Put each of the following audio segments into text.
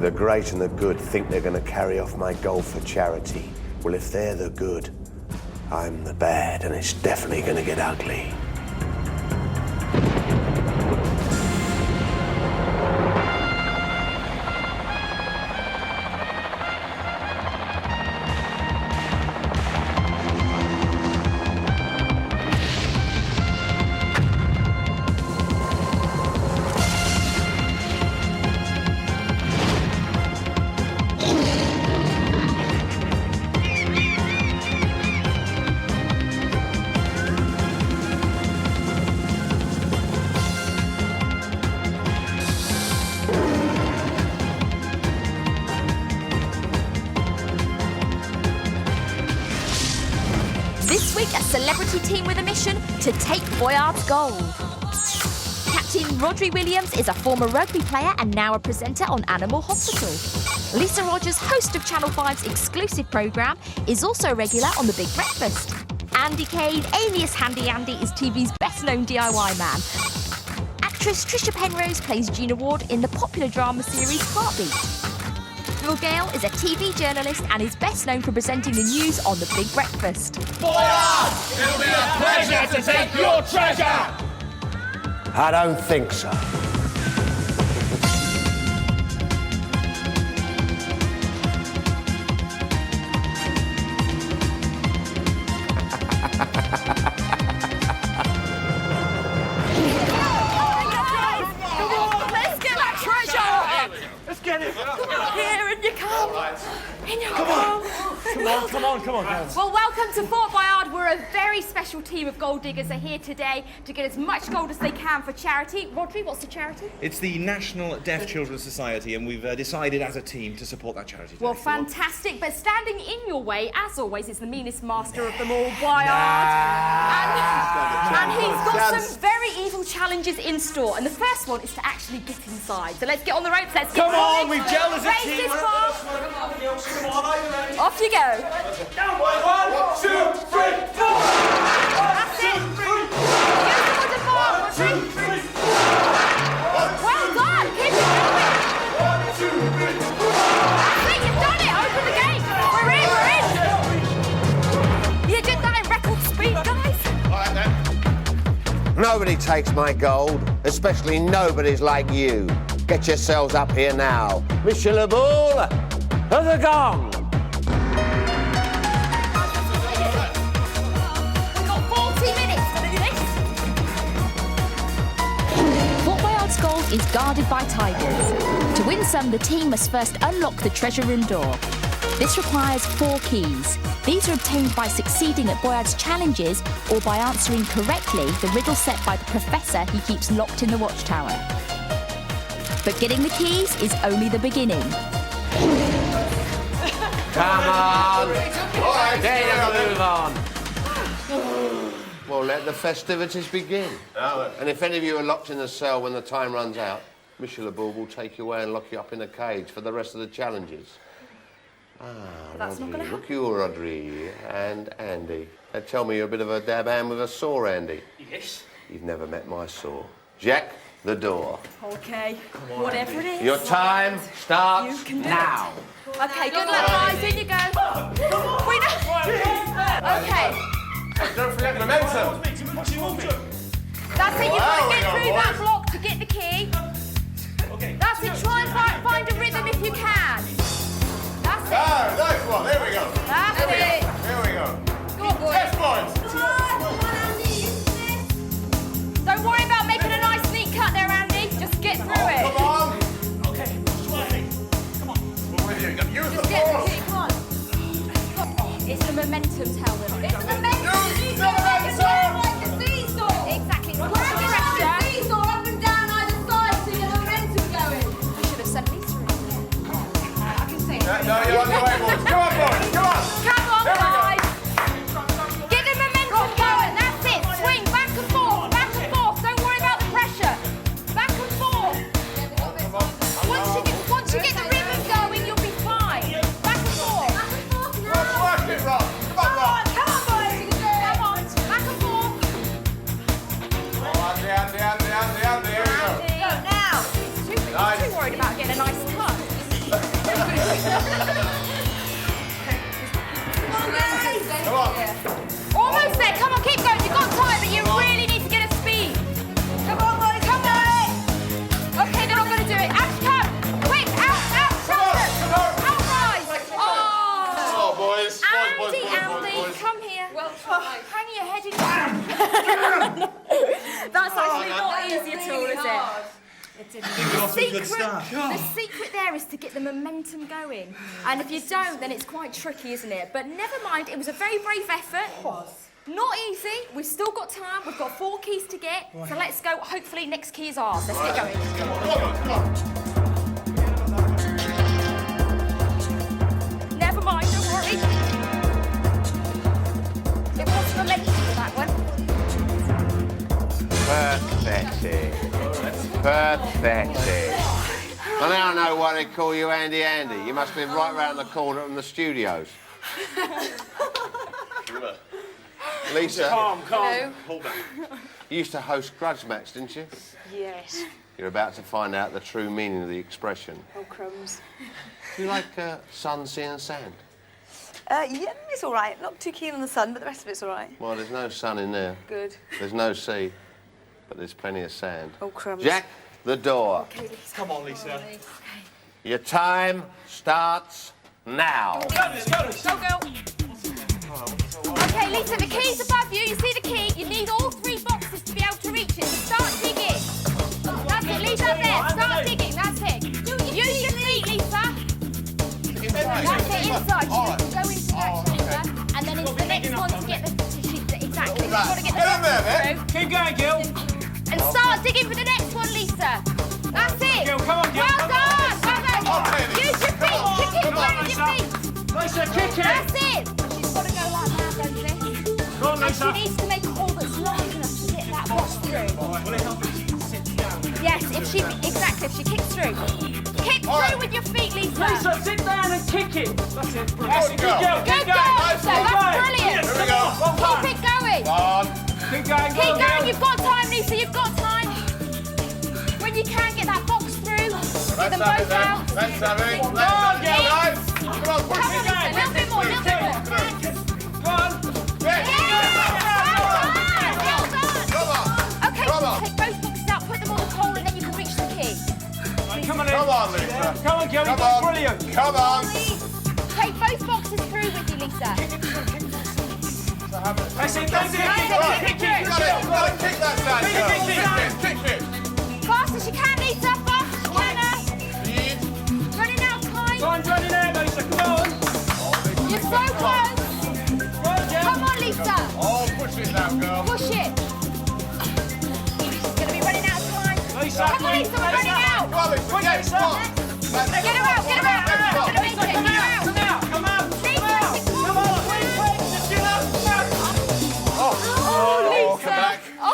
The great and the good think they're going to carry off my gold for charity. Well, if they're the good, I'm the bad, and it's definitely going to get ugly. This week, a celebrity team with a mission to take Boyard's gold. Captain Rhodri Williams is a former rugby player and now a presenter on Animal Hospital. Lisa Rogers, host of Channel 5's exclusive programme, is also a regular on The Big Breakfast. Andy Kane, alias Handy Andy, is TV's best-known DIY man. Actress Tricia Penrose plays Gina Ward in the popular drama series Heartbeat. Gayle is a TV journalist and is best known for presenting the news on The Big Breakfast. Boyard! It'll be a pleasure to take your treasure! I don't think so. Come on. Well, welcome to Fort Boyard. We're a very special team of gold diggers are here today to get as much gold as they can for charity. Rhodri, what's the charity? It's the National Deaf Children's Society, and we've decided as a team to support that charity today. Well, fantastic. But standing in your way, as always, is the meanest master of them all, Boyard. And he's got some very evil challenges in store. And the first one is to actually get inside. So let's get on the ropes. Let's get Come on, we've gelled as a Raise team. this bar. Off you go. Down, 1, 2, 3, 4. That's it. Use the wooden bar, Rhodri. Well done. Keep it going. 1, 2, 3, 4. That's it. You've done it. Open the gate. We're in. You did that in record speed, guys. All right, then. Nobody takes my gold, especially nobody's like you. Get yourselves up here now. Monsieur Le Boule, of the gong. We've got 40 minutes to do this. Fort Boyard's gold is guarded by tigers. To win some, the team must first unlock the treasure room door. This requires 4 keys. These are obtained by succeeding at Boyard's challenges or by answering correctly the riddle set by the professor he keeps locked in the watchtower. But getting the keys is only the beginning. Come on. All right, Move on. Well, let the festivities begin. And if any of you are locked in a cell when the time runs out, Monsieur Le Boule will take you away and lock you up in a cage for the rest of the challenges. That's not going to happen. Look you, Rhodri and Andy. They tell me you're a bit of a dab hand with a saw, Andy. Yes. You've never met my saw. Jack, the door. Okay, whatever it is. Your time starts You can do now. Okay, good luck, guys. In you go. We know. Okay, Don't forget the momentum. that's it. You've got to get through that block to get the key. That's it. Try and find a rhythm if you can. That's it. Nice one. There we go. That's it. Here we go. Go on, boys. Yes, boys. Don't worry about making a nice neat cut there, Andy. Just get through it. Come on. Okay. Come on. Use the Just get the ball. key. Come on. It's the momentum, tell them. It's the momentum. Use the momentum. Like the seesaw. Exactly. Put the pressure. Seesaw up and down either side to get the momentum going. You should have sent Lisa in. I can see it. No, you're on your way, boys. Come on, boys. Come on. Come on, There we go. guys. Get the momentum going. That's it. Swing back and forth. Back and forth. Don't worry about the pressure. Back and forth. Once you get the rhythm going, you'll be fine. Back and forth. Let's work it, Rob. Come on, Rob. Come on, boys. Come on. Almost there. Come on, keep going. You've got time, but you really need to get a speed. Come on, boys. Come on. Okay, they're not going to do it. Ash, come. Quick, out, shoulder. Out, guys. Oh. Oh, boys. Andy, come here. Well, hang your head in. That's actually not easy at all, is it? The secret there is to get the momentum going. And if you don't, then it's quite tricky, isn't it? But never mind, it was a very brave effort. Not easy. We've still got time. We've got 4 keys to get. So let's go. Hopefully, next key is ours. Let's get going. Never mind, don't worry. It was momentum for that one. Pathetic. Pathetic. I now know why they call you Andy Andy. You must live right round the corner from the studios. Lisa. Calm. Hello. Hold back. You used to host Grudge Match, didn't you? Yes. You're about to find out the true meaning of the expression. Oh, crumbs. Do you like sun, sea and sand? Yeah, it's all right. Not too keen on the sun, but the rest of it's all right. Well, there's no sun in there. Good. There's no sea, but there's plenty of sand. Oh, crumbs. Jack, the door. Okay, Lisa. Come on, Lisa. Okay. Your time starts now. Go, girl. Okay, Lisa, the key's above you. You see the key? You need all 3 boxes to be able to reach it. So start digging. That's it. Leave that there. Start digging. That's it. Use your feet, Lisa. That's it. Inside. You can go into that shoulder, and then it's the next one to get the exactly. You've got to get the box through. Keep going, Gil. And start digging for the next one, Lisa. That's it. Gil, come on, Gil. Well done. Well done. Okay, Use your feet. Kick it away with your feet. Lisa, kick it. That's it. She's got to go like that, don't she? Go on, And Lisa. she needs to make a hole that's long enough to get that box through. Will it help if she sits down? Yes, if she kicks through. Kick through with your feet, Lisa. Lisa, sit down and kick it. That's it. Good girl. Good girl, Lisa. That's brilliant. Here we go. Keep it going. Keep going, Keep going. You've got time, Lisa. You've got time. When you can get that box through, get them both out. Let's have it. Come on, Gil. Come on, push Come on, it. Lisa. A little bit more. Come on. Well done. Okay, Come on. take both boxes out, put them on the pole, and then you can reach the key. Come on, Come on, Lisa. Come on, Gil. You've Come done on. brilliant. Come on. Take both boxes through with you, Lisa. That's it. Don't do it. Kick it. You gotta kick that sand, girl. Kick it. Fast as you can, Lisa. Fast as you can. Speed. Running out of time. Time's running out, Lisa. Come on. You're so close. Right, Gil. Come on, Lisa. Oh, push it now, girl. Push it. It's going to be running out of time. Lisa. Come on, Lisa. We're running out. Come on, Lisa. Quick, Get Lisa. it. Get her out. Get her out. We're going to make it. Get her out. Come out. Come out. Lisa. Come on. Quick. Get up. Oh, Lisa. Come back. Oh.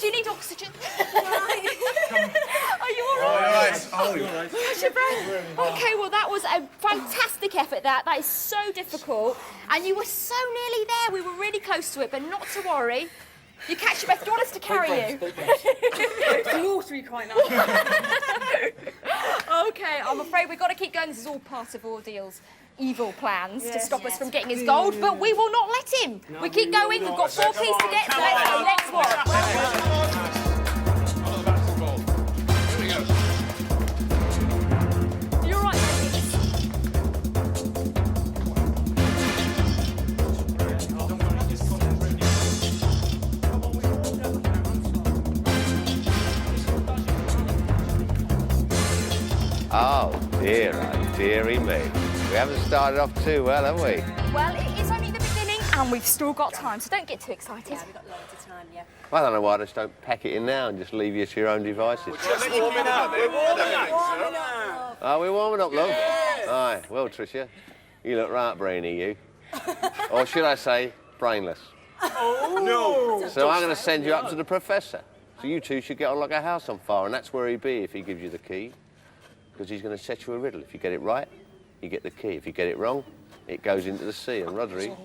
Do you need oxygen? Are you all right? All right. How's your breath? Okay, well, that was a fantastic effort, that. That is so difficult. And you were so nearly there. We were really close to it, but not to worry. You catch your breath. Do you want us to carry you? The water you quite nice. Okay, I'm afraid we've got to keep going. This is all part of Ordeal's evil plans to stop us from getting his gold, but we will not let him. We keep going. We've got 4 keys to get, so let's go. Next one. Here we go. You're right. Oh, dearie me. We haven't started off too well, have we? Well, it is only the beginning, and we've still got time, so don't get too excited. We've got loads of time, yeah. I don't know why I just don't pack it in now and just leave you to your own devices. Just warming up. We're warming up. Oh, we're warming up, love? Yes. Aye. Well, Tricia, you look right brainy, you. Or should I say, brainless. No. So I'm going to send you up to the professor. So you two should get on like a house on fire, and that's where he'd be if he gives you the key. Because he's going to set you a riddle. If you get it right, you get the key. If you get it wrong, it goes into the sea. And Rhodri,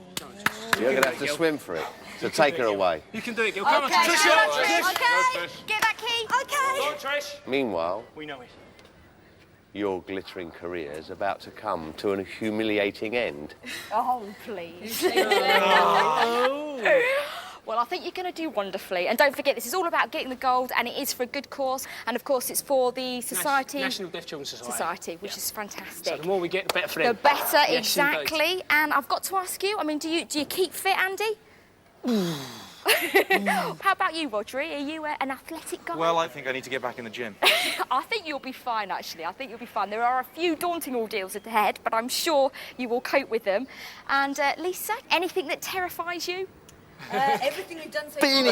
you're going to have to swim for it. So take her away. You can do it, Gil. Come on, Okay, Tricia. come on, Trish. Okay, get that key. Go on, Okay. Trish. Meanwhile, We know it. your glittering career is about to come to a humiliating end. Oh, please. Well, I think you're going to do wonderfully. And don't forget, this is all about getting the gold, and it is for a good cause. And, of course, it's for the society... National Deaf Children's Society. Which is fantastic. So the more we get, the better for them. The better, Yes, exactly. indeed. And I've got to ask you, I mean, do you keep fit, Andy? How about you, Rhodri? Are you an athletic guy? Well, I think I need to get back in the gym. I think you'll be fine, actually. I think you'll be fine. There are a few daunting ordeals ahead, but I'm sure you will cope with them. And, Lisa, anything that terrifies you? Everything you've done so far. And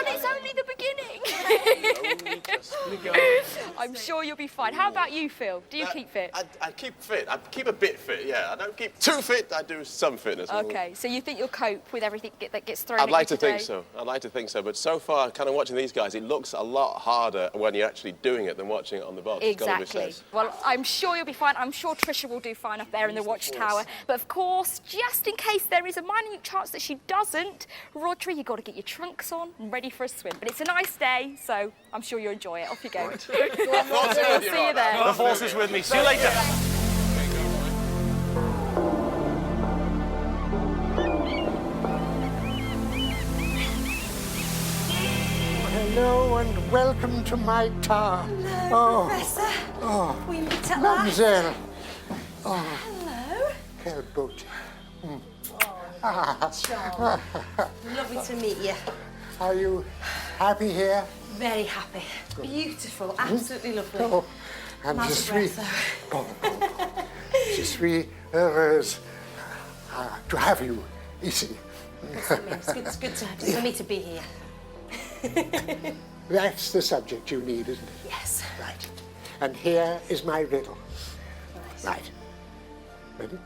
it's only the beginning. I'm sure you'll be fine. How about you, Phil? Do you keep fit? I keep fit. I keep a bit fit, yeah. I don't keep too fit. I do some fitness. OK, so you think you'll cope with everything that gets thrown I'd at you like to today? think so. I'd like to think so. But so far, kind of watching these guys, it looks a lot harder when you're actually doing it than watching it on the box. Exactly. Well, I'm sure you'll be fine. I'm sure Tricia will do fine up there in the watchtower. But of course, just in case there is a minute chance that she doesn't, Rhodri, you've got to get your trunks on and ready for a swim. But it's a nice day, so I'm sure you'll enjoy it. Off you go. Right. Go on, Rhodri. We'll see you there. The force is with me. See you later. Hello and welcome to my tower. Hello, Professor. We meet at last. Mademoiselle. Hello. Quelle beauté. Charles. Lovely to meet you. Are you happy here? Very happy. Beautiful. Absolutely lovely. Oh, and Not je a suis... breath, Je suis heureuse to have you ici. It's good for me to be here. That's the subject you need, isn't it? Yes. Right. And here is my riddle. Nice. Right. Ready?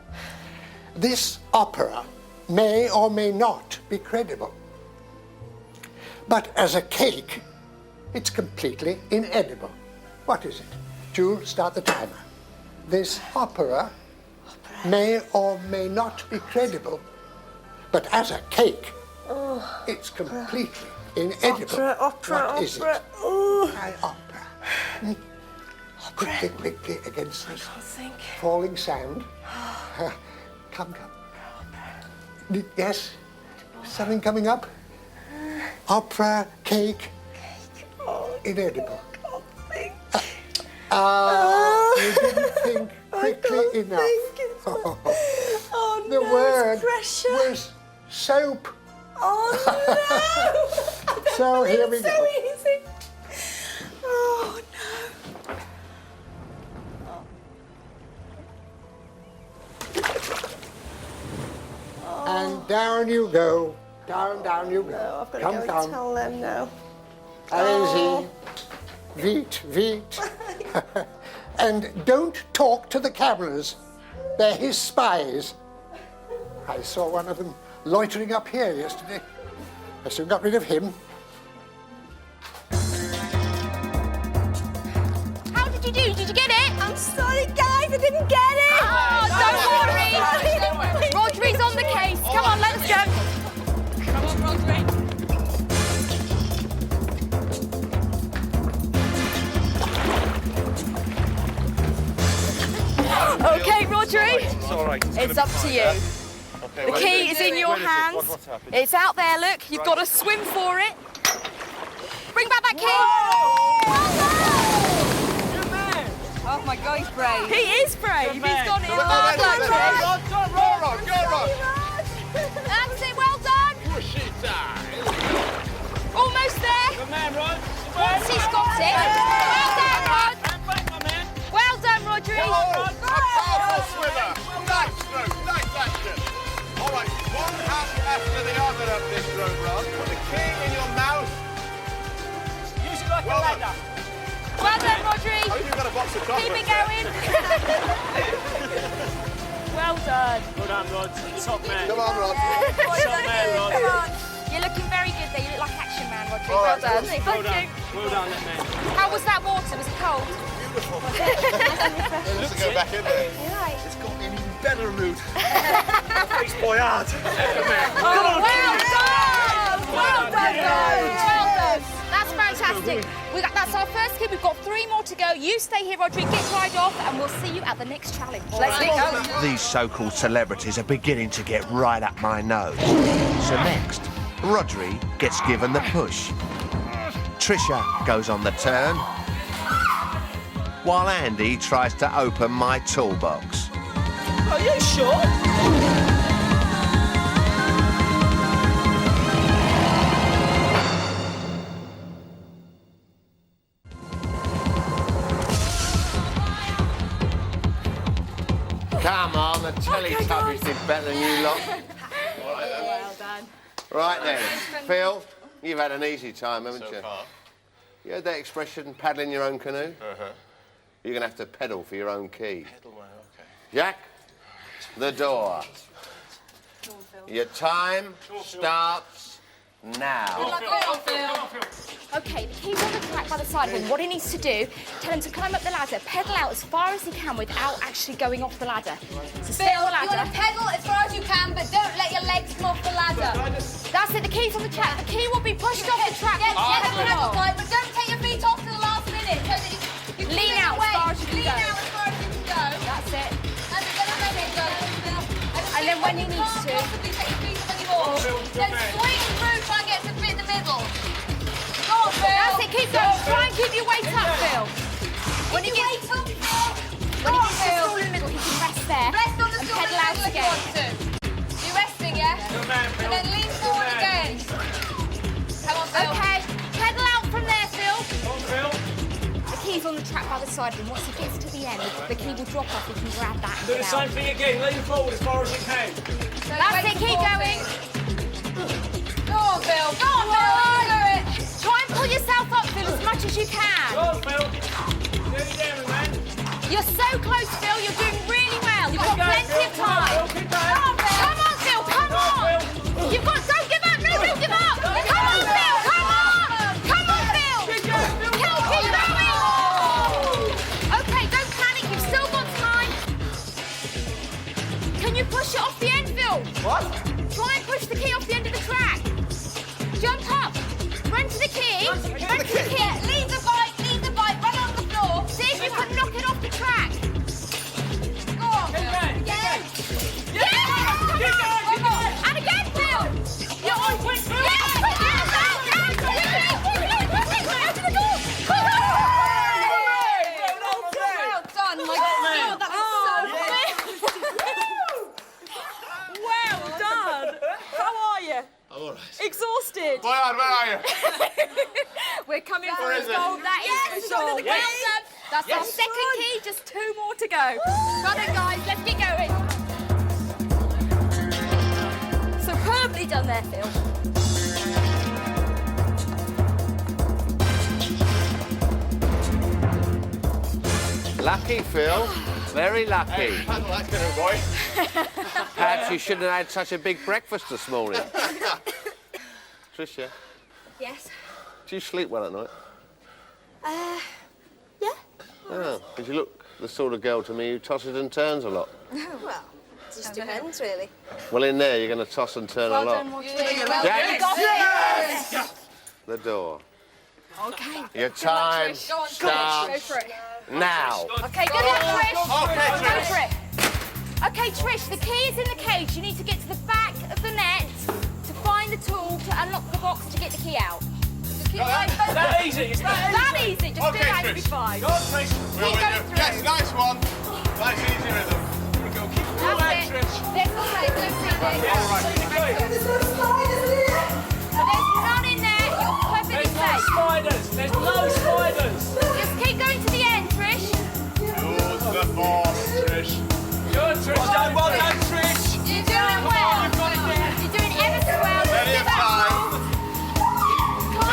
This opera may or may not be credible. But as a cake, it's completely inedible. What is it? Jules, start the timer. This opera may or may not be credible, but as a cake, it's completely inedible. What is it? My opera. Quickly, quickly against this falling sand. Come. Yes? Something coming up? Opera, cake, inedible. You didn't think quickly enough. The word was soap. Oh, no! So here we go. So easy. Oh, no. And down you go. Down you go. No, I've got to Come, go and come. tell them now. Allez-y. Vite. And don't talk to the cameras. They're his spies. I saw one of them loitering up here yesterday. I soon got rid of him. How did you do? Did you get it? I'm sorry, guys, I didn't get it. Oh, don't worry. Rhodri's on the case. Come on, let's go. Come on, Rhodri. OK, Rhodri. It's all right. It's up to you. Okay, The key is in your hands. What's happened? It's out there, look. You've got to swim for it. Bring back that key. Oh my God, he's brave. He is brave. He's got it in hard like this. That's it, well done. Almost there. Good man, Rod. Once he's got it. Well done, Rod. Well done, Rhodri. All right, one half after the other of this road run. Put the key in your mouth. Use it like a ladder. Well done, Rhodri. Oh, you've got a box of chocolates. Keep it going. Well done. Well done, Rod. Top man. Come on, Rod. Top man, Rod. Come on. You're looking very good there. You look like Action Man, Rhodri. All Well right, done. Well Thank done. you. Well done, that man. How was that water? Was it cold? Beautiful. Let's go back in there. It's got me in even better mood. It's Boyard. Well done! Well done, guys! Well done. That's fantastic. Fantastic. That's our first key. We've got 3 more to go. You stay here, Rhodri. Get dried off, and we'll see you at the next challenge. Let's go. These so-called celebrities are beginning to get right up my nose. So next, Rhodri gets given the push. Tricia goes on the turn, while Andy tries to open my toolbox. Are you sure? Come on, the Teletubbies did better than you lot. Well done. Right then, Phil, you've had an easy time, haven't you? So far. You heard that expression, paddling your own canoe? You're going to have to pedal for your own key. Pedal my, okay. Jack, the door. Your time starts now. Okay, the key's on the track by the side of him. What he needs to do, tell him to climb up the ladder, pedal out as far as he can without actually going off the ladder. So stay on the You ladder. want to pedal as far as you can, but don't let your legs come off the ladder. That's it, the key's on the track. The key will be pushed off the track. Get Pedal the pedal along. tight, but don't take your feet off to the last minute. So that you can Lean move out as away. far as you can Lean go. out as far as you can go. That's it. And then let it go. And then when he you needs can't to- possibly take your feet off anymore. Then swing through, try and get to fit the middle. Go on, Phil. That's it, keep going. Try and keep your weight up, Phil. When he Keep gets your weight up, Phil. when he Go on, gets to the Phil. stool in the middle, he can rest there. Rest on the and stool pedal out if you again. want to. You're resting, yeah? Good man, Phil. And then lean Good forward man. again. Come on, Phil. Okay, pedal out from there, Phil. Come on, Phil. The key's on the track by the side of him. Once he gets to the end, the key will drop off. He can grab that and Do the get same out. thing again. Lean forward as far as you can. That's it, keep going. Go on, Phil. Go on, Phil. You do it. Try and pull yourself up, Phil, as much as you Go can. on, Phil. Nearly there, my man. You're so close, Phil. You're doing really well. You've got Keep going, plenty of Phil. Come on, time. Phil. Keep going. Come on, Phil. Come on. You've got. Don't give up. No, don't give up. Come on, Phil. Come on. Come on, Phil. Keep going, Phil. Keep going. Okay, don't panic. You've still got time. Can you push it off the end, Phil? What? Try and push the key off the end of the track. Jump up. Run to the key. Run to the key. Yeah, leave the bike, run on the floor. See if you can knock it off the track. Go on, Keep Phil. going. Yeah. Yeah! Keep going. And again, Phil. You're on. Yes! Out to the door. Come on. Well done, my God. That was so Well done. How are you? I'm all right. Exhausted. Boyard, where are you? We're coming for Where his is it? goal. That is for sure. Yes. Well done. That's our second key. Just 2 more to go. Well done, guys. Let's get going. Superbly done there, Phil. Lucky, Phil. Very lucky. Hey, paddle that canoe, boy. Perhaps you shouldn't have had such a big breakfast this morning. Tricia, Yes. do you sleep well at night? Yeah. Oh, because you look the sort of girl to me who tosses and turns a lot. Well, it just depends, really. Well, in there, you're going to toss and turn a lot. Jack, Yes. the door. Okay. Your time Go on, starts for it. now. Okay, good luck, Trish. Okay, Go Trish. for it. Okay, Trish, the key is in the cage. You need to get to the back of the net to find the tool to unlock the box to get the key out. It's that easy. It's that easy. That easy. Just do Okay, that, you'll be Trish. fine. Go on, Trish. We're Keep with going you. through. Yes, nice one. Nice easy rhythm. Here we go. Keep That's going, it. Trish. There's all right. Don't see this. Yes, keep going. There's none in there. You're perfectly There's no safe. spiders. There's no spiders. Just keep going to the end, Trish. Use the force, Trish. Good, Trish. Well done, Trish. You're doing well. You're doing ever so well. Just Plenty give of that time.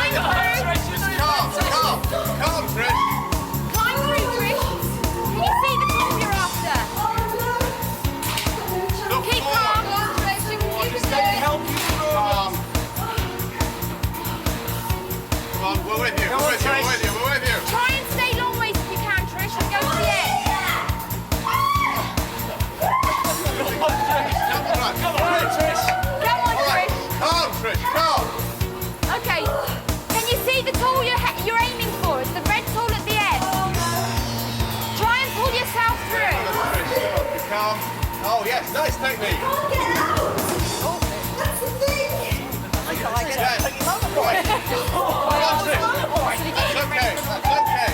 climb through. Come, Trish. Climb through, Trish. Can you see the tool you're after? Look Keep forward. calm. Trish, you can do Let me it. help you through. Come on, we're with you. Come on, We're with you. Trish. We're with you. We're with you. Try and stay long ways if you can, Trish, and go to the end. Come on, Trish. Come on, All right. Trish. Come, Trish. Come. Okay. Can you see the tool you're aiming technique. Can't get out! That's the thing! Yes. Right. That's okay. That's okay.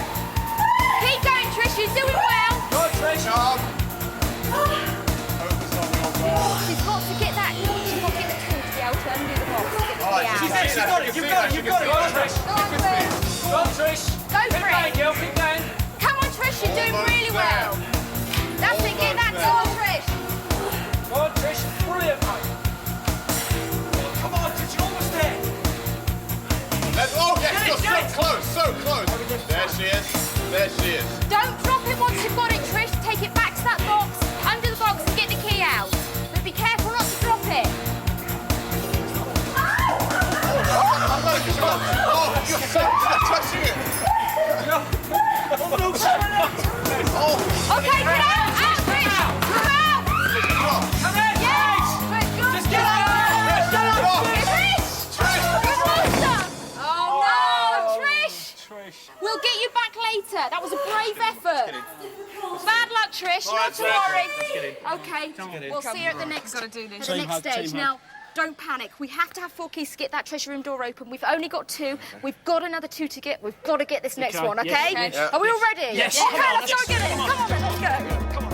Keep going, Trish. You're doing well. Go on, Trish. Calm. Focus on your goal. She's got to get that. She's got to get the tool to be able to undo the box. To get the All right, key she's out. She's got it. You've got it. You've got it. Go on, Trish. Go on, Trish. Go Keep for going, it. Gayle. Keep going. Come on, Trish. You're doing really well. That's it. Get that tool, Trish. Go on, Trish. Brilliant, mate. Come on, Trish. You're almost there. Oh, yes, you're so close, so close. There she is. There she is. Don't drop it once you've got it, Trish. Take it back to that box, under the box, and get the key out. But be careful not to drop it. Oh, you're so touching it. Okay, get out, Trish. Come out. Come in, Yes. Trish. Just get out. Trish. Good monster. Oh no, Trish. We'll get you back later. That was a brave effort. Bad luck, Trish. Not to worry. Okay, we'll see you at the next. Got to do this. At the next stage. Now, don't panic. We have to have 4 keys to get that treasure room door open. We've only got 2. We've got another 2 to get. We've got to get this next one. Okay? Yes. Are we all ready? Yes. Okay, let's go get it. Come on, then, let's go. Come on.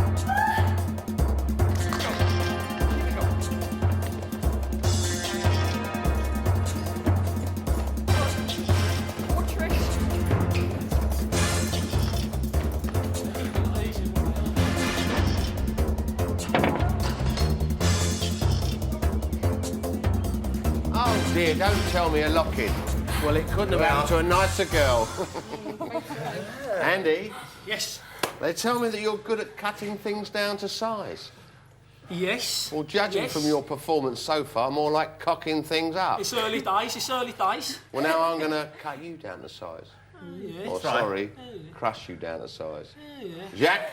Oh dear, don't tell me a lock-in. Well, it couldn't have happened to a nicer girl. Andy, Yes. they tell me that you're good at cutting things down to size. Yes. Well, judging Yes. from your performance so far, more like cocking things up. It's early days. It's early days. Well, now I'm going to cut you down to size. Yeah. Or, sorry, crush you down to size. Jack,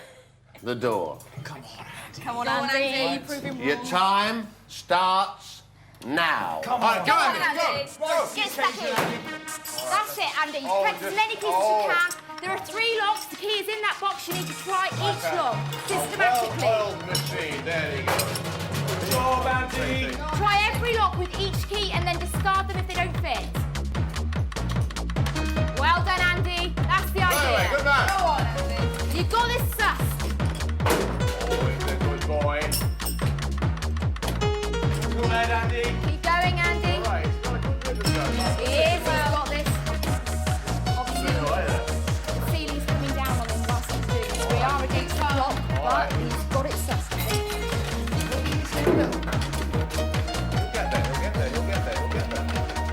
the door. Come on, Andy. Come on, Andy. You prove him Your time starts now. Come on. Go, on, Andy, go. Andy. Go. Get stuck in. That's it, Andy. Press as many keys as you can. There are 3 locks. The key is in that box. You need to try each lock systematically. Well-oiled machine. There you go. Good job, Andy. Try every lock with each key and then discard them if they don't fit. Well done, Andy. That's the Anyway, good idea. man. Go on, Andy. You've got this sussed. Oh, he's a good boy. Go ahead, Andy. Keep going, Andy. All right, he's got a good rhythm going. He is. He's got this. Obviously, the ceiling's coming down on him whilst he's doing this. We are against the clock, but he's got it sussed.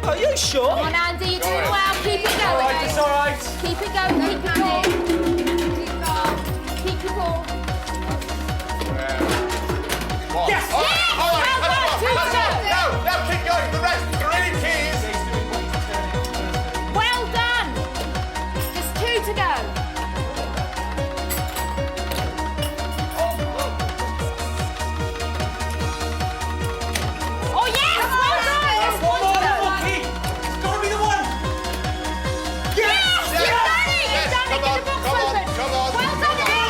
Are you sure? Come on, Andy. You're doing Go well. Keep it All right, going. it's all right. Keep it going. Keep it going. Keep calm. Keep your cool. Yes. All right, all right, Well done, that's two enough, to that's enough. No, keep going. The rest, 3 keys. Well done. Just 2 to go. Oh yes! Well done. There's 1 to go. One key. It's got to be the one. Yes! You've done it! You've done it! Get the box open! come on, Well come done, Andy!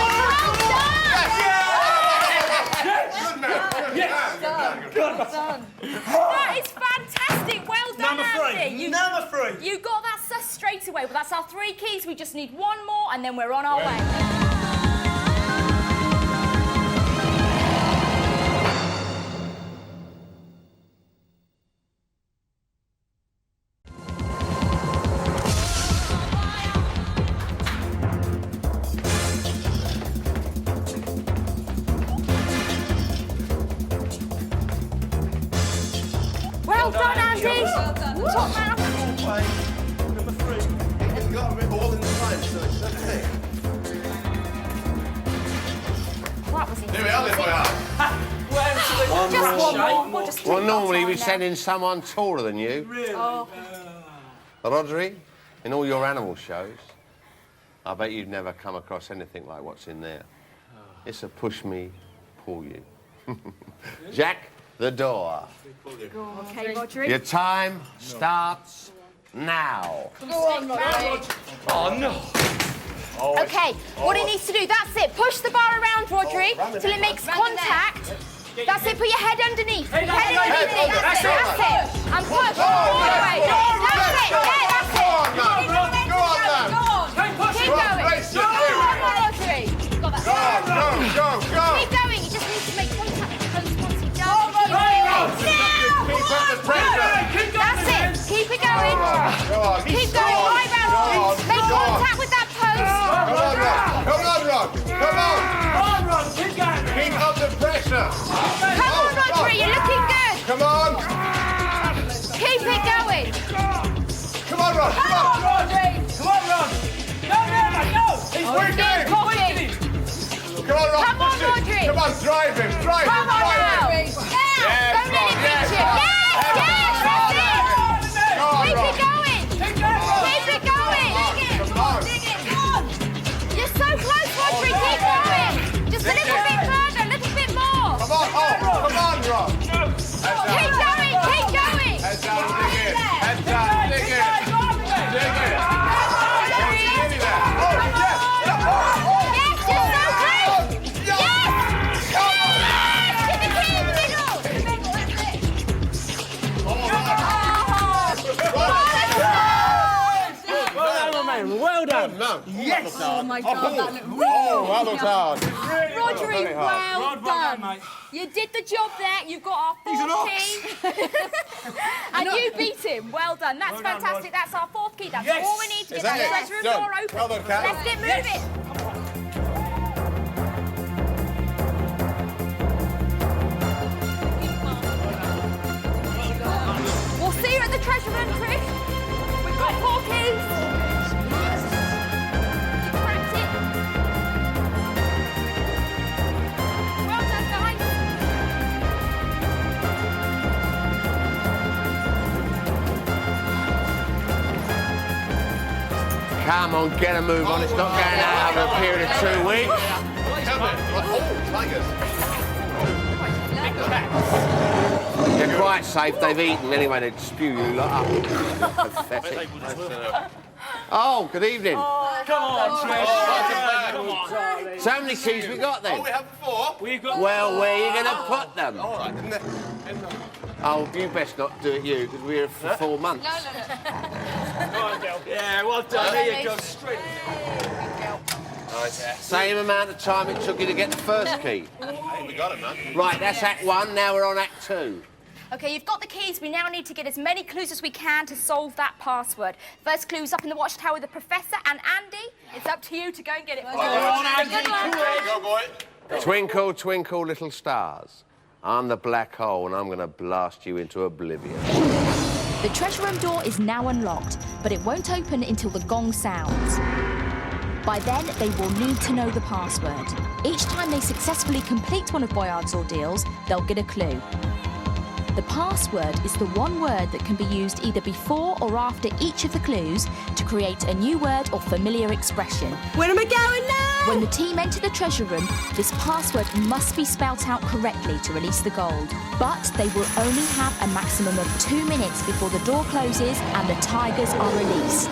Well done! That is fantastic! Well done, Andy! Number 3. You got that sus straight away. Well, that's our 3 keys. We just need 1 more, and then we're on our way. Well done, Andy! Well done. Top man. Number 3. It's got it all in the time, so it's okay. That was easy. Here we are, then, Boyard. Just 1 more. We'll just Well, take our normally time we now. send in someone taller than you. Really? Rhodri, in all your animal shows, I bet you've never come across anything like what's in there. It's a push me, pull you. Jack, the door. Okay, Rhodri. Your time starts now. Oh, no. Okay, what he needs to do, that's it. Push the bar around, Rhodri, till it makes contact That's it, put your head underneath. Head Head underneath it. That's it. That's it. And push all the way. That's it. Yeah, that's it. Go on, then. Keep going. One more, Audrey. Got that. Go. Keep going. You just need to make contact with the post once he does. Keep up the pressure. That's it. Keep it going. Keep going. Right round. Make contact with that post. Come on, Rod. Keep going. Keep up the pressure. Come on, Rhodri. You're looking good. Come on. Keep it going. Come on, Rod. Come on, Rod. No. He's weakening. Come on, Rod. Come on, Rhodri. Come on, drive him. Come on now. Don't let it beat you. Yes, that's it. Keep it going. Keep it going. Come on. You're so close, Rhodri. Keep going. Just a little bit further, a little bit more. Come on, Rod. Keep going. Head down, dig it. Head down, dig it. Yes, you're so close. Yes. Give the key in the middle. Well done. Yes. Oh my God, that looked That looks hard. Rhodri, well done. mate. You did the job there. You've got our 4th key. And you beat him. Well done. That's fantastic. That's our 4th key. That's Yes. all we need to Is get that that it? treasure room Done. door open. Well done, Kat. Let's get moving. We'll see you at the treasure room, Trish. We've got 4 keys. You cracked it. Well done, guys. Come on, get a move on. It's not going out over a period of 2 weeks. Tigers. They're quite safe. They've eaten anyway. They'd spew you lot up. Pathetic. Oh, good evening. Come on, Trish. Come on. So how many keys we got then? We have 4. We've got. Well, where are you going to put them? All right. Oh, you best not do it, you, because we're here for 4 months. Go on, Gayle. Yeah, well done. There you go. Straight. Same amount of time it took you to get the first key. We got it, man. Right, that's Act 1. Now we're on Act 2. Okay, you've got the keys. We now need to get as many clues as we can to solve that password. First clue's up in the watchtower with the Professor and Andy. It's up to you to go and get it. Go on, Andy. Go, boy. Twinkle, twinkle, little stars. I'm the black hole, and I'm going to blast you into oblivion. The treasure room door is now unlocked, but it won't open until the gong sounds. By then, they will need to know the password. Each time they successfully complete one of Boyard's ordeals, they'll get a clue. The password is the one word that can be used either before or after each of the clues to create a new word or familiar expression. Where am I going now? When the team enter the treasure room, this password must be spelt out correctly to release the gold. But they will only have a maximum of 2 minutes before the door closes and the tigers are released.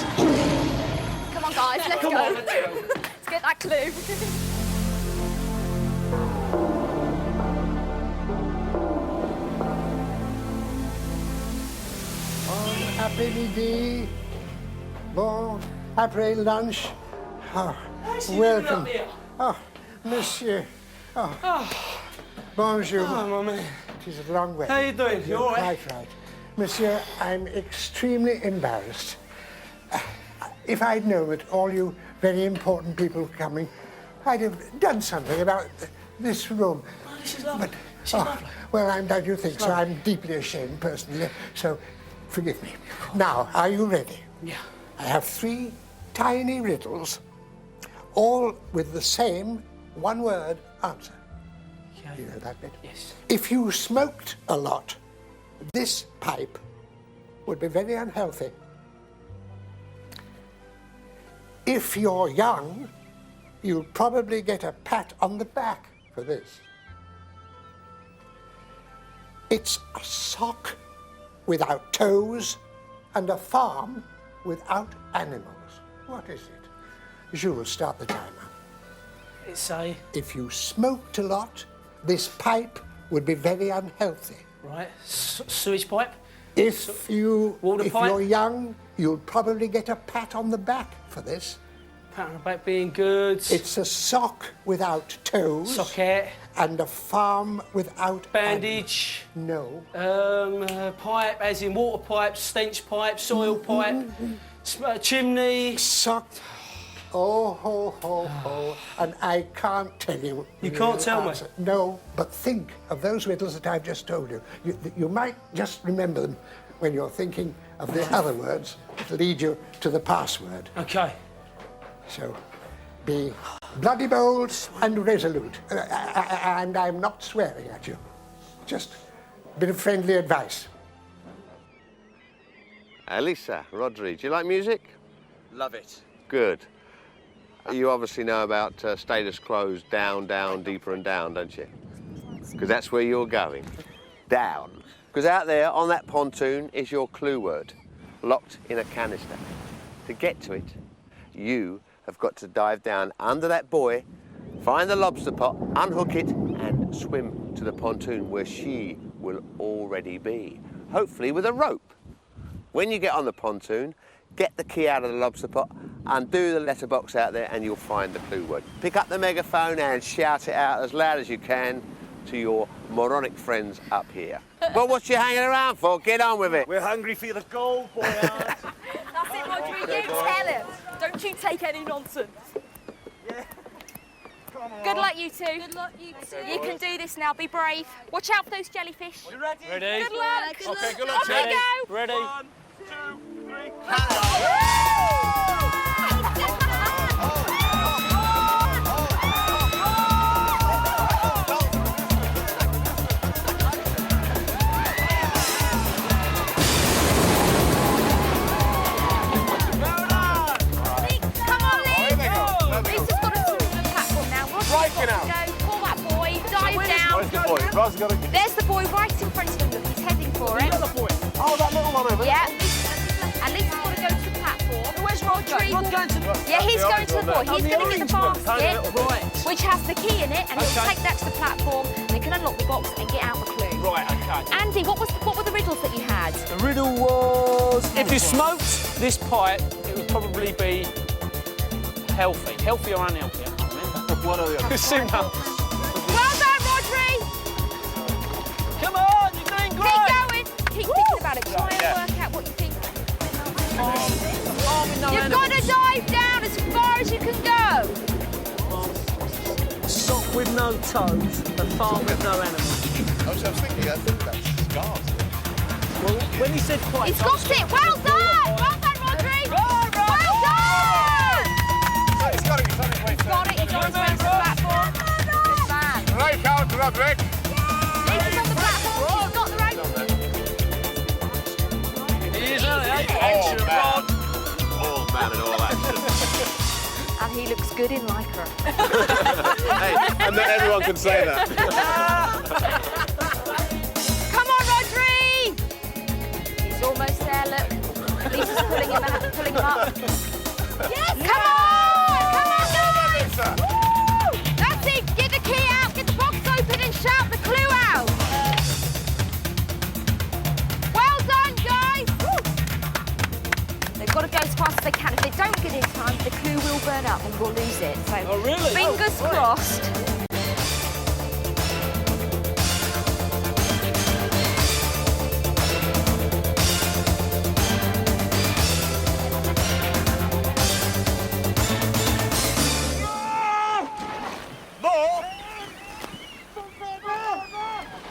Come on, guys, let's go. Let's get that clue. Après-midi. Bon, après lunch. Oh, welcome. Oh, monsieur. Oh. Bonjour. Oh, my man. It is a long way. How you doing? You all right? Quite right. Monsieur, I'm extremely embarrassed. If I'd known that all you very important people were coming, I'd have done something about this room. Oh, this is lovely. But, this is lovely. Well, I'm glad you think so. I'm deeply ashamed, personally, so forgive me. Now, are you ready? Yeah. I have 3 tiny riddles, all with the same one-word answer. Yeah. You know that bit? Yes. If you smoked a lot, this pipe would be very unhealthy. If you're young, you'll probably get a pat on the back for this. It's a sock without toes and a farm without animals. What is it? Jules, start the timer. It's a... If you smoked a lot, this pipe would be very unhealthy. Right. Sewage pipe. If Water pipe. you're young, you'll probably get a pat on the back for this. Pat on the back being good. It's a sock without toes. Socket. And a farm without... Bandage. No. Pipe, as in water pipe, stench pipe, soil pipe, chimney. Sock. Oh, ho, ho, ho. And I can't tell you. You can't tell me? No, but think of those riddles that I've just told you. You might just remember them when you're thinking of the other words that lead you to the password. OK. So, be bloody bold and resolute. And I'm not swearing at you. Just a bit of friendly advice. Lisa, Rhodri, do you like music? Love it. Good. You obviously know about status quo's down, down, deeper and down, don't you? Because that's where you're going. Down. Because out there on that pontoon is your clue word, locked in a canister. To get to it, you have got to dive down under that buoy, find the lobster pot, unhook it and swim to the pontoon where she will already be, hopefully with a rope. When you get on the pontoon, get the key out of the lobster pot, undo the letterbox out there and you'll find the clue word. Pick up the megaphone and shout it out as loud as you can to your moronic friends up here. Well, what you hanging around for? Get on with it. We're hungry for the gold, Boyard. That's it, Rhodri. You tell him. Don't you take any nonsense. Yeah. Come on. Good luck, you two. Good luck, you two. You can do this now. Be brave. Watch out for those jellyfish. You ready? Ready? Good luck. Good luck. Okay, good luck, Off we Ready? go. Ready? 1, 2, 3, Come on, Lee. Lisa's got to swim to the platform now. Right, get out. Go. Pull that boy. Dive down. Where's the boy? Ross got to... There's the boy right in front of him. Look, he's heading for it. Oh, that little one over there. Yeah. And Lisa's got to go to the platform. Where's Rhodri? Rod's going to the... Yeah, he's going to the boy. He's going to get the basket, Right. which has the key in it, and he'll Okay. take that to the platform, and he can unlock the box and get out the clue. Right, OK. Andy, what were the riddles that you had? The riddle was... If you smoked this pipe, it would probably be healthy. Healthy or unhealthy, I can't remember. One or the other. Simple. Well done, Rhodri! Come on, you're doing Keep great! going. Keep thinking about it. Try and work out what you think. You've got to dive down as far as you can go. Sock with no toes, a farm with no animals. I was thinking that's scars. Well, when he said pipe... He's got it. Well done. Well done, Rhodri. Well done. He's got it. He's on his way. Got it. He's on his way to the platform. Good man. Right out, Roderick. Lisa's on the platform. He's got the rope. He is, isn't he? Action, Rod! All man and all action. And he looks good in lycra. Hey, and then everyone can say that. Come on, Rhodri! He's almost there, look. Lisa's pulling him up. Yes! Come on, guys! Woo! That's it! Get the key out, get the box open and shout the clue out! Well done, guys! Woo! They've got to go as fast as they can. If they don't get in time, the clue will burn up and we'll lose it. So, Oh, really? fingers crossed.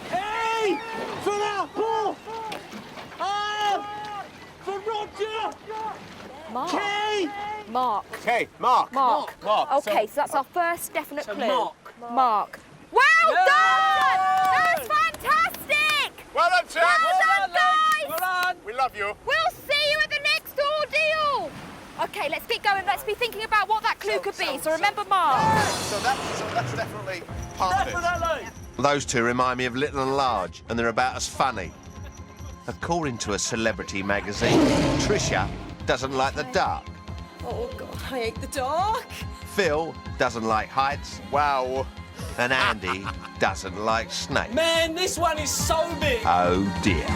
Hey! For that ball! For Roger! Mark. Hey! Mark. Okay, Mark. Mark. Okay, so that's our first definite clue. Mark. Well done! That's fantastic! Well done, Jack. Well done, guys! Well done! We love you. We'll see you at the next ordeal! Okay, let's get going. Let's be thinking about what that clue could be. So remember Mark. So that's definitely part of it. Definitely! Those two remind me of Little and Large, and they're about as funny. According to a celebrity magazine, Tricia doesn't like the dark. Oh, God, I hate the dark. Phil doesn't like heights. Wow. And Andy doesn't like snakes. Man, this one is so big. Oh dear.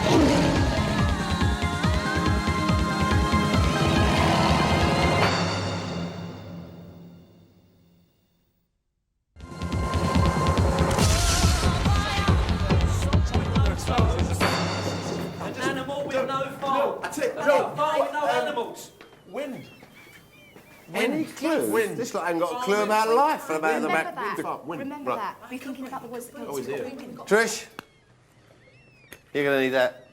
An animal with no farm. That's it. No farm with no animals. Wind. Any clue? Wind. This lot ain't got a clue about life and about the Remember back. that. Wind. Remember Right. that. Be thinking about the words that Oh, he's here. Trish, you're going to need that.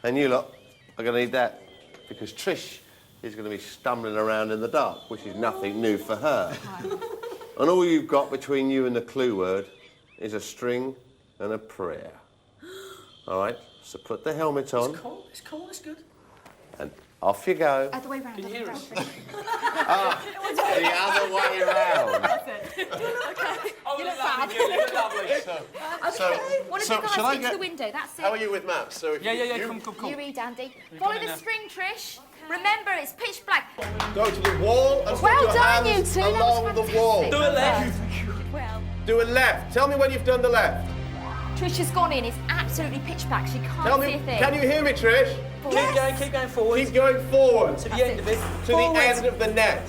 And you lot are going to need that. Because Trish is going to be stumbling around in the dark, which is nothing new for her. And all you've got between you and the clue word is a string and a prayer. All right? So put the helmet on. It's cool, it's good. And off you go. Other way round. Can you hear us? The other way around. Oh, You look lovely, bad. you look lovely. Okay, one of so you guys shall I into get- the window, that's it. How are you with maps? So if Yeah, you come. You read, Andy. Follow the string, Trish. Remember, it's pitch black. go to the wall and Well put your done, you hands two. That was along the wall. fantastic. Do a left. Well, Do a left. Tell me when you've done the left. Trish has gone in. It's absolutely pitch black. She can't Tell see me, a thing. can you hear me, Trish? Keep going forward. Keep going forward To the end of it. to the end of the net.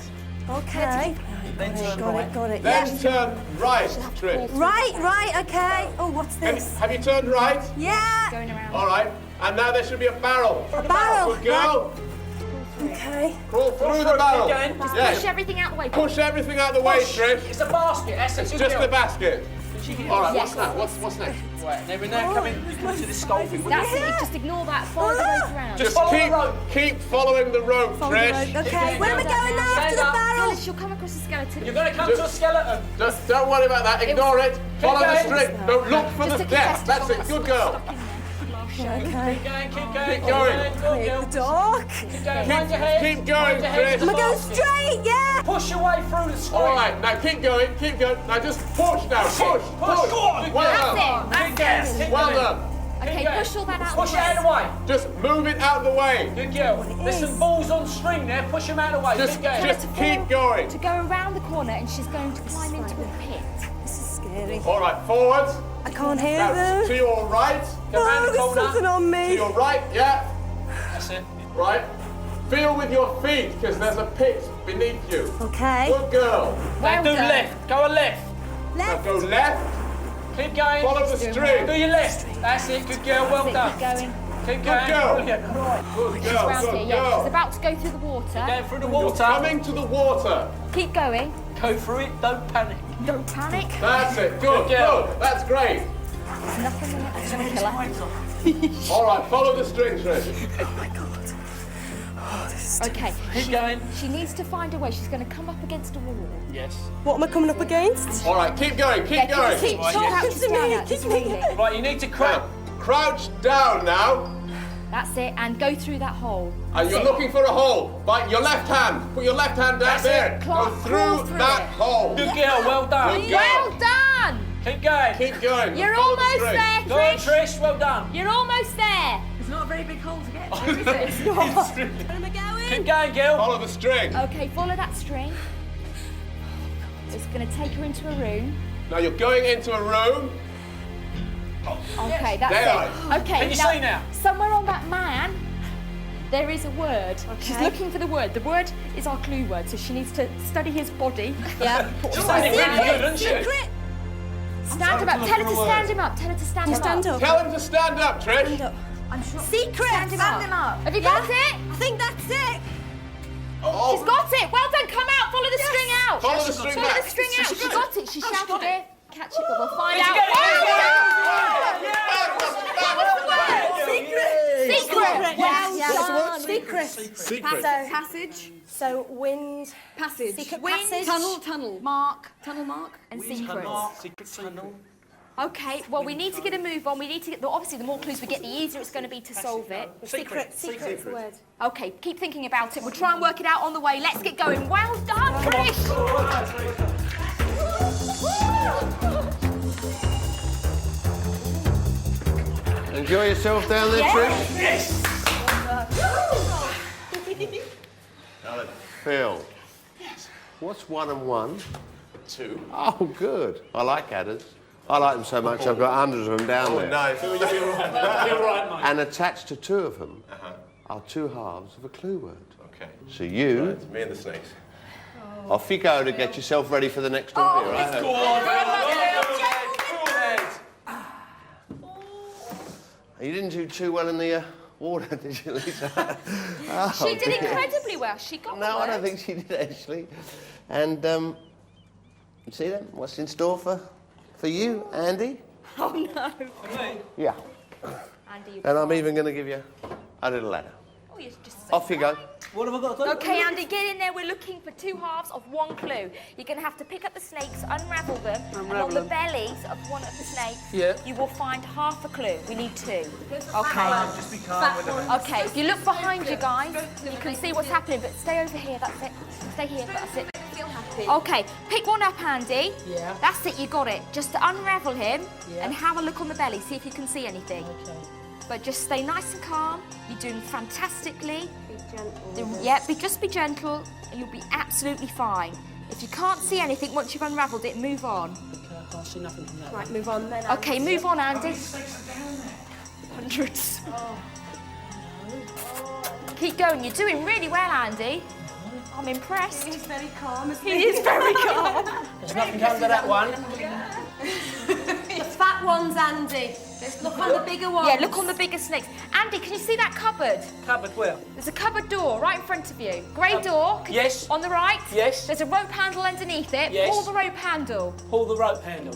Okay. Then turn Got right. it, got it. Then turn right, Trish. Right, okay. Oh, what's this? Have you turned right? Yeah. Going around. All right. And now there should be a barrel. A barrel. Good girl. Okay. Crawl through the barrel. Keep going. Push Yes. everything out the way. Push everything out of the way, Trish. It's a basket, that's it. It's just the basket. All right. Yes. What's next? Right, now we're now coming to the skull thing. That's it. Just ignore that. Follow the road around. Just follow the rope. keep following the rope, Follow the Trish. road. Okay, where am I going now? After Stand the up. barrel. She'll come across a skeleton. You're going to come to a skeleton. Just don't worry about that. Ignore it. Follow the going. string. Don't look for Just the a death. That's contestant it. Good girl. Okay. Keep going, keep going. Keep going. Good girl. The dark. Keep going. Mind your head. Keep going, Mind your head to Trish. the Am I going basket. straight? Yeah. Push your way through the screen. All right. Now keep going. Keep going. Now just push now. Push. Push. Go on. Well That's done. it. Keep going. Keep Well going. done. Okay, Keep going. push all that out Push the it way. out of the way. Just move it out of the way. Good girl. There's some balls on string there. Push them out of the way. Just Keep going. keep going. To go around the corner and she's going to climb into a pit. This is scary. All right. Forwards. I can't hear Now them. to your right. Go round Oh, the there's corner. something on To me. your right. Yeah. That's it. Right. Feel with your feet because there's a pit beneath you. Okay. Good girl. Now Well do done. left. Go a left. Now Left. go left. Keep going. Follow the string. Do your left. That's it. Good girl. Well Keep done. going. Keep going. girl. Brilliant. Right. Good She's girl. round here, Good yeah. She's girl. about to go through the water. Going through the You're water. coming to the water. Keep going. Go through it. Don't panic. Don't panic. That's it. Good. Good girl. Good. That's great. There's nothing in it that's going to kill her. All right. Follow the string, Trish. Oh my God. Oh, this is... Okay. Keep going. She needs to find a way. She's going to come up against a wall. Yes. What am I coming up against? All right. Keep going. Keep going. Keep Right, crouch yes. down at Keep this me. wheelie. Right. You need to crouch. Now, crouch down now. That's it. And go through that hole. And you're looking for a hole. Right, your left hand. Put your left hand down That's there. it. Go Crawl through through that it. hole. Good girl. Well done. Good girl. Well done. Keep going. Keep going. You're Follow the almost string. there, Go on, Trish. Trish. Well done. You're almost there. It's not a very big hole to get to, is it? Where am I going? Keep going, Gayle. Follow the string. Okay, follow that string. It's going to take her into a room. Now you're going into a room. Okay, that's There. it. Okay, Can you see now? Somewhere on that man, there is a word. She's looking for the word. The word is our clue word, so she needs to study his body. Yeah. She's sounding really good, isn't she? Secret. Stand him up. Tell her to stand him up. Tell her to stand him Stand up. up. Tell him to stand up, Trish. Stand up. I'm sure. Secret. Stand him up. Have you got it? I think that's it. Oh, She's got it. Well done. Come out. Follow the string out. Follow the string Follow back. the string out. She got it. She shouted it. Catch it, but we'll find Did you out. get it? Secret. Well done. Secret. Secret. Passage. So wind. Passage. Secret Wind. passage. Tunnel. Mark Tunnel mark. and secrets. Secret tunnel. Okay, well, we need to get a move on. We need to get, obviously, the more clues we get, the easier it's going to be to solve it. Secret. Secret is the word. Okay, keep thinking about it. We'll try and work it out on the way. Let's get going. Well done, Trish! Enjoy yourself down there, Trish. Yes. Phil. Yes. What's 1 and 1? 2. Oh, good. I like adders. I like them so much I've got hundreds of them down there. No, you'll be right. You're right, mate. And attached to 2 of them are 2 halves of a clue word. Okay. So you, Right, me and the snakes. off you go to get yourself ready for the next ordeal, right? Go on, You didn't do too well in the water, did you, Lisa? Oh, She did dear. incredibly well. She got No, I the don't word. think she did, actually. And, you see then what's in store for you, Andy? Oh, no. Yeah. Andy, you And I'm even going to give you a little ladder. Oh, you're just Off you go. What have I got to do? Okay, Andy, get in there. We're looking for 2 halves of 1 clue. You're going to have to pick up the snakes, unravel them, and on the bellies of one of the snakes, you will find half a clue. We need 2. Okay. Just be calm with them. Okay, if you look behind you guys, you can see what's happening, but stay over here, that's it. Stay here, that's it. Okay, pick one up, Andy. Yeah. That's it, you got it. Just to unravel him and have a look on the belly, see if you can see anything. Okay. But just stay nice and calm. You're doing fantastically. Be gentle. Yeah, just be gentle and you'll be absolutely fine. If you can't see anything once you've unravelled it, move on. Okay, I can't see nothing from that. Right, move on then. Okay, move on, Andy. Hundreds. Keep going. You're doing really well, Andy. I'm impressed. He's very calm. He is very calm. There's nothing under that one. The fat ones, Andy. Look on the bigger ones. Yeah, look on the bigger snakes. Andy, can you see that cupboard? Cupboard where? There's a cupboard door right in front of you. Grey door. Yes. On the right. Yes. There's a rope handle underneath it. Yes. Pull the rope handle. Pull the rope handle.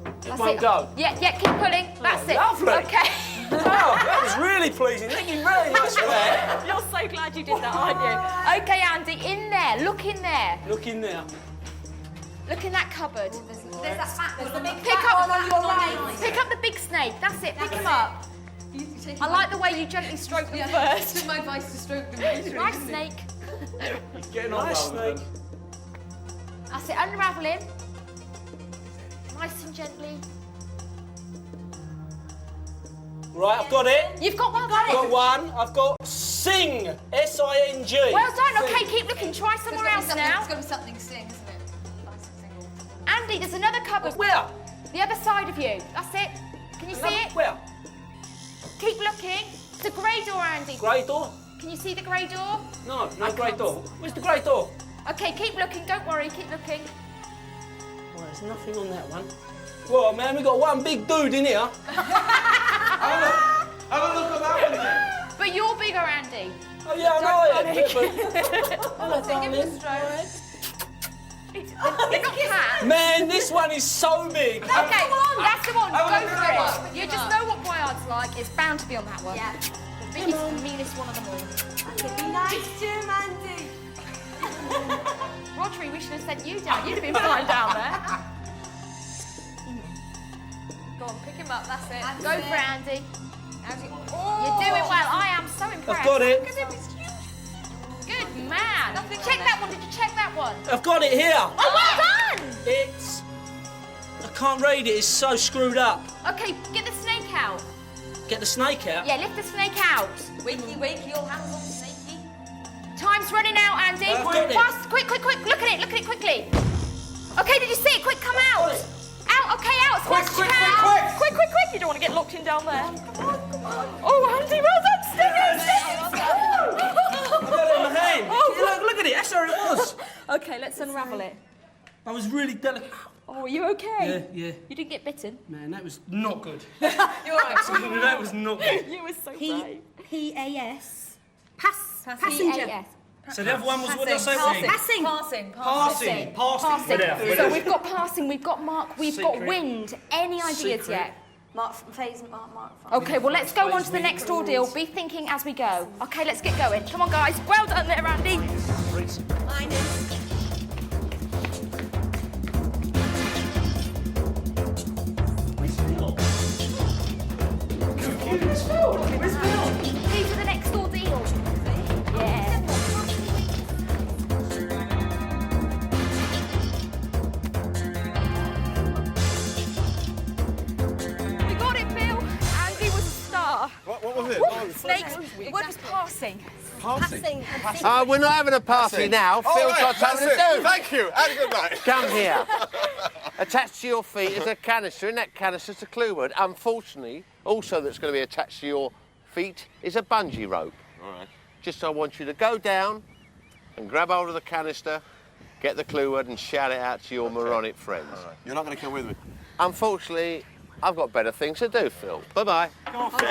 It That's won't it. go. Yeah, keep pulling. That's it. lovely. Okay. Oh, that was really pleasing. Thank you very much for that. You're so glad you did that, aren't you? Okay, Andy, in there. Look in there. Look in there. Look in that cupboard. There's that fat one. There's the big Pick fat up, one on your right. pick up the big snake. That's it. Pick him up. I like the way you gently stroke them first. Took my advice to stroke them. Nice snake. He's getting on Nice well with snake. them. That's it. Unravel him. Nice and gently. Right, I've got it. You've got one. Got one. I've got sing. S-I-N-G. Well done. Okay, keep looking. Try somewhere else now. It's got to be something sing, isn't it? Nice and single. Andy, there's another cupboard. Where? The other side of you. That's it. Can you see it? Where? Keep looking. It's a grey door, Andy. Grey door? Can you see the grey door? No, no I grey can't door. Where's the grey door? Okay, keep looking. Don't worry. Keep looking. Well, there's nothing on that one. Well, man, we've got one big dude in here. Have a look at that one then. But you're bigger, Andy. Oh, yeah, I know it. Hello, darling. They're not cats. Man, this one is so big. Okay, that's the one. Have a Go look for at it. that one. You just know what Boyard's like. It's bound to be on that one. Yeah. The biggest, meanest one of them all. Be nice to him, Andy. Rhodri, we should have sent you down. You'd have been fine down there. Go on, pick him up. That's it. That's Go it. for it, Andy. Oh. You're doing well. I am so impressed. I've got it. Look at him. It's huge. Good man. Check that one. Did you check that one? I've got it here. Oh, well done. It's... I can't read it. It's so screwed up. Okay, get the snake out. Get the snake out. Yeah, lift the snake out. Wakey, wakey, all hands on snakey. Time's running out, Andy. I've got it. Fast, quick. Look at it quickly. Okay, did you see it? Quick, come out. Out, okay, out. As fast as you can. Quick. You don't want to get locked in down there. Oh, Andy, well done. Stick. I've got it in my hand. Oh, Look at it. That's where it was. Okay, let's unravel it. I was really delicate. Oh, are you okay? Yeah. You didn't get bitten? Man, that was not good. You're right. That was not good. You were so brave. P-A-S. Passenger. P-A-S. So the other one was, what did I say? Passing. Passing. So we've got passing, we've got mark, we've got Secret. wind. Any ideas Secret. yet? Mark phase, mark. Okay, well, let's go on to the next ordeal. Be thinking as we go. Okay, let's get going. Come on, guys. Well done there, Andy. Mine is. These are the next ordeal. Yeah. We got it, Bill. Andy was a star. What was it? Snakes. The word was passing. Passing. We're not having a party now. Phil's got something to do. Thank you, and good night. Come here. Attached to your feet is a canister. In that canister's a clue word. Unfortunately, also that's going to be attached to your feet is a bungee rope. All right. Just I want you to go down and grab hold of the canister, get the clue word and shout it out to your moronic friends. All right. You're not going to come with me? Unfortunately, I've got better things to do, Phil. Bye-bye. Come on, Phil.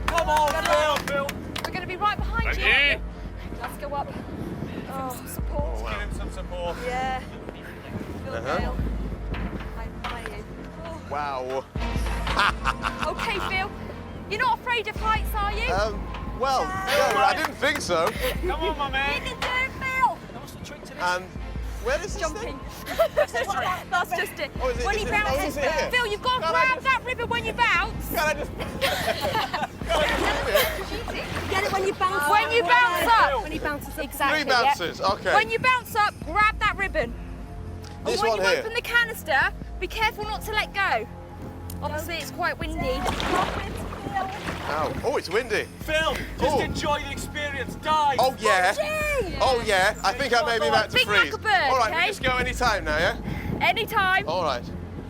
Come on, Phil. We're going to be right behind you. Let's go up. Some support. Give him some support. Yeah. Feel Gayle. I admire you. Wow. Okay, Phil. You're not afraid of heights, are you? Well, no, I didn't think so. Come on, my man. You can do it, Phil. What's the trick to this? And where is this Jumping. That's the trick. That's just it. Oh, is it- When is he it- bounces, is it here? Phil, you've got to Can I grab just- that ribbon when you bounce. Can I just... Get it when you bounce. When you bounce up. When he bounces up. Exactly. Three bounces, yeah. okay. When you bounce up, grab that ribbon. This and when one you here. open the canister, be careful not to let go. Obviously, it's quite windy. Ow. Oh, it's windy. Phil, just enjoy the experience. Dive. Oh, yeah. Oh, yeah. I think I may be about to Big freeze. like a bird, All right, okay? we just go any time now, yeah? Anytime. All right.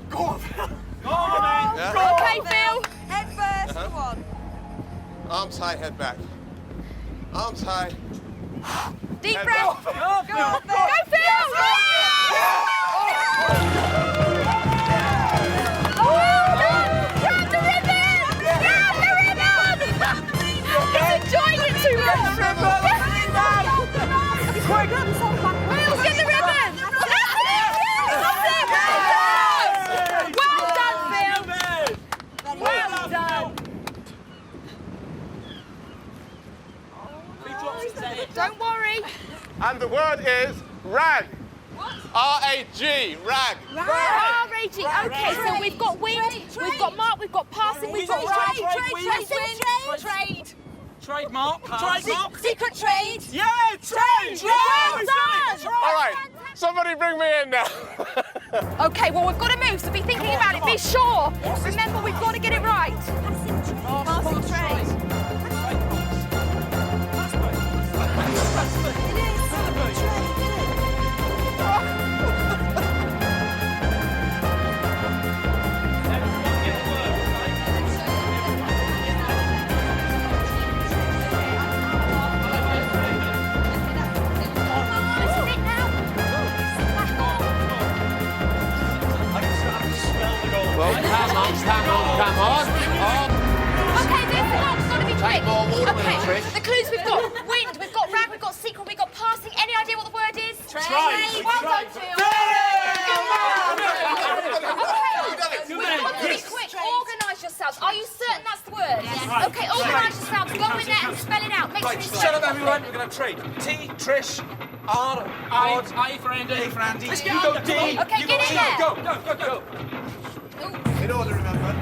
Go on, Phil. Go on, man. Yeah? Okay, Phil. Head first. Come on. Arms high, head back. Arms high. Deep Head breath. back. Go, Phil. Go, Phil. Grab the ribbon. Grab the ribbon. He's enjoying it too much. Quick. Wheels, get the ribbon. That's it. Well done, Phil. Well done. Don't worry. And the word is rag. What? R-A-G, rag. R-A-G. Okay, so we've got wind, we've got mark, we've got passing, we've got trade. Trademark. Trademark. Secret trade. Yeah, trade. Well done. All right, somebody bring me in now. Okay, well, we've got to move, so be thinking about it. Be sure. Remember, we've got to get it right. Passing trade. Well, come on. Okay, this one's got to be quick. Take more water with Okay, it, Trish. the clues we've got wind, we've got rag, we've got secret, we've got passing. Any idea what the word is? Trade. Well done, Phil. Okay, we've got to be quick. Organise yourselves. Are you certain that's the word? Yes. Okay, organise yourselves. Go in there and spell it out. Make sure Right, it's shut up, correct. everyone. We're going to trade. T, Trish, R, I for Andy. A for Andy. You go D. Okay, You get go in T. there. Go. In order, remember.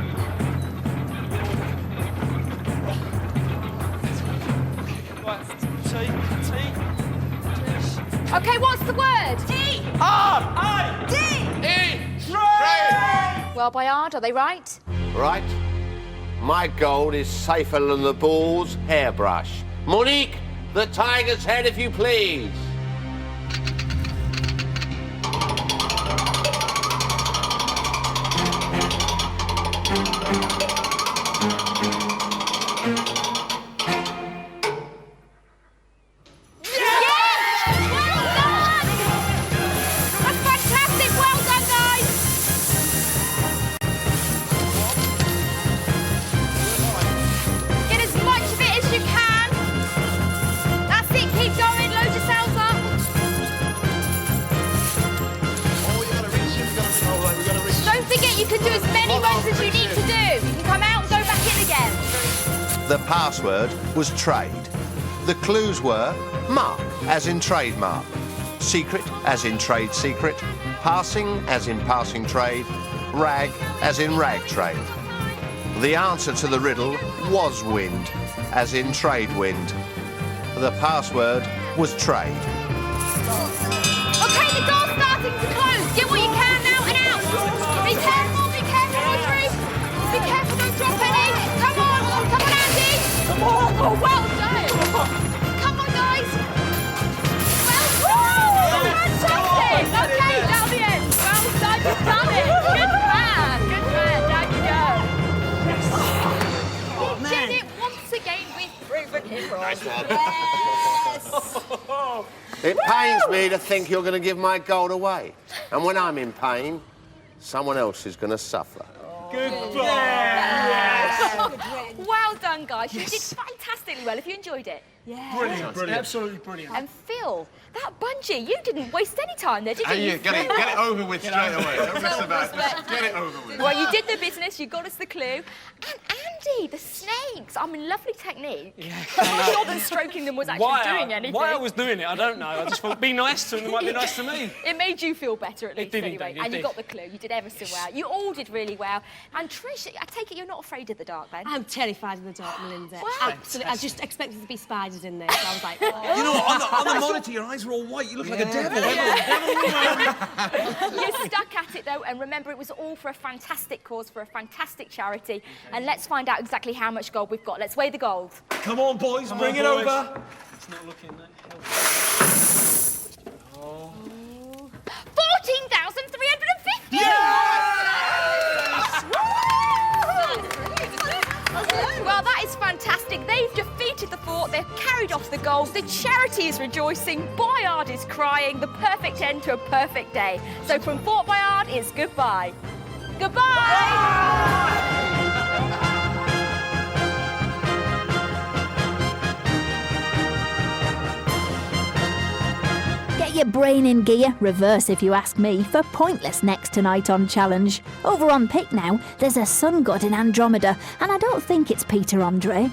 Right, T. Okay, what's the word? D. R, I, D. E, trade. Well, Boyard, are they right? Right. My gold is safer than the bull's hairbrush. Monique, the tiger's head, if you please. You can do as many runs as you need to do. You can come out and go back in again. The password was trade. The clues were mark, as in trademark, secret, as in trade secret, passing, as in passing trade, rag, as in rag trade. The answer to the riddle was wind, as in trade wind. The password was trade. Okay, the door's starting to close. Get what you can out and out. Be careful, Audrey. Be careful, don't drop any. Come on, Andy. Come on. Oh, well done. Nice one. It pains me to think you're going to give my gold away. And when I'm in pain, someone else is going to suffer. Well done, guys. You did fantastically well. Have you enjoyed it? Yeah. Brilliant, brilliant. Absolutely brilliant. And Phil, that bungee, you didn't waste any time there, did you? Hey, get it over with straight away. Don't mess about. Get it over with. Well, you did the business, you got us the clue. And Andy, the snakes. I mean, lovely technique. Yeah. I'm not sure that stroking them was actually doing anything. Why I was doing it, I don't know. I just thought, be nice to them, they might be nice to me. It made you feel better at least, did anyway. indeed, And you did. got the clue. You did ever so well. You all did really well. And Trish, I take it you're not afraid of the dark, then? I'm terrified of the dark, Melinda. Wow. Absolutely. I just expected to be spiders in there, so I was like, oh. You know what? On the monitor, your eyes are all white. You look like a devil. You stuck at it, though, and remember, it was all for a fantastic cause, for a fantastic charity. And let's find out exactly how much gold we've got. Let's weigh the gold. Come on, boys, bring it over. It's not looking that healthy. 14,350! Well, that is fantastic. They've defeated the fort, they've carried off the gold, the charity is rejoicing, Boyard is crying, the perfect end to a perfect day. So from Fort Boyard, it's goodbye. Goodbye! Get your brain in gear, reverse if you ask me, for Pointless next tonight on Challenge. Over on Pick now, there's a sun god in Andromeda, and I don't think it's Peter Andre.